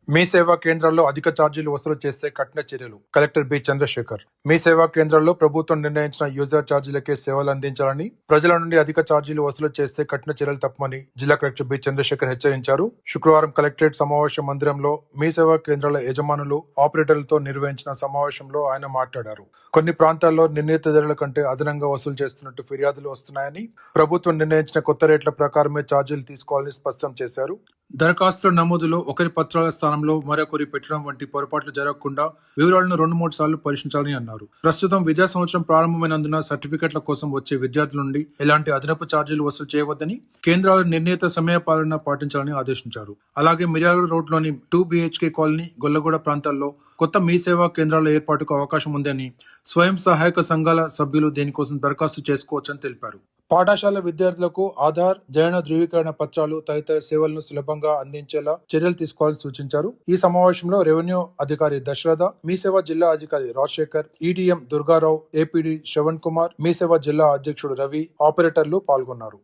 మీ సేవా కేంద్రాల్లో అధిక ఛార్జీలు వసూలు చేస్తే కఠిన చర్యలు. Collector B Chandrasekhar. మీ సేవా కేంద్రాల్లో ప్రభుత్వం నిర్ణయించిన యూజర్ ఛార్జీలకే సేవలు అందించాలని, ప్రజల నుండి అధిక ఛార్జీలు వసూలు చేస్తే కఠిన చర్యలు తప్పమని జిల్లా కలెక్టర్ బి చంద్రశేఖర్ హెచ్చరించారు. శుక్రవారం కలెక్టరేట్ సమావేశ మందిరంలో మీ సేవా కేంద్రాల యజమానులు, ఆపరేటర్లతో నిర్వహించిన సమావేశంలో ఆయన మాట్లాడారు. కొన్ని ప్రాంతాల్లో నిర్ణీత ధరల కంటే అదనంగా వసూలు చేస్తున్నట్టు ఫిర్యాదులు వస్తున్నాయని, ప్రభుత్వం నిర్ణయించిన కొత్త రేట్ల ప్రకారమే ఛార్జీలు తీసుకోవాలని స్పష్టం చేశారు. దరఖాస్తుల నమోదులో ఒకరి పత్రాల స్థానంలో మరొకరి పెట్టడం వంటి పొరపాట్లు జరగకుండా వివరాలను 2-3 సార్లు పరీక్షించాలని అన్నారు. ప్రస్తుతం విద్యా సంవత్సరం ప్రారంభమైనందున సర్టిఫికెట్ల కోసం వచ్చే విద్యార్థుల నుండి ఎలాంటి అదనపు ఛార్జీలు వసూలు చేయవద్దని, కేంద్రాలు నిర్ణీత సమయ పాలన పాటించాలని ఆదేశించారు. అలాగే మిర్యాలగూడ రోడ్లోని 2 BHK కాలనీ, గొల్లగూడ ప్రాంతాల్లో కొత్త మీ సేవా కేంద్రాల ఏర్పాటుకు అవకాశం ఉందని, స్వయం సహాయక సంఘాల సభ్యులు దీనికోసం దరఖాస్తు చేసుకోవచ్చని తెలిపారు. పాఠశాల విద్యార్థులకు ఆధార్, జనన ధృవీకరణ పత్రాలు తదితర సేవలను సులభంగా అందించేలా చర్యలు తీసుకోవాలని సూచించారు. ఈ సమావేశంలో రెవెన్యూ అధికారి దశరథ, మీ సేవా జిల్లా అధికారి రాజశేఖర్, ఈడీఎం దుర్గారావు, ఏపీడీ శ్రవణ్ కుమార్, మీ సేవా జిల్లా అధ్యక్షుడు రవి, ఆపరేటర్లు పాల్గొన్నారు.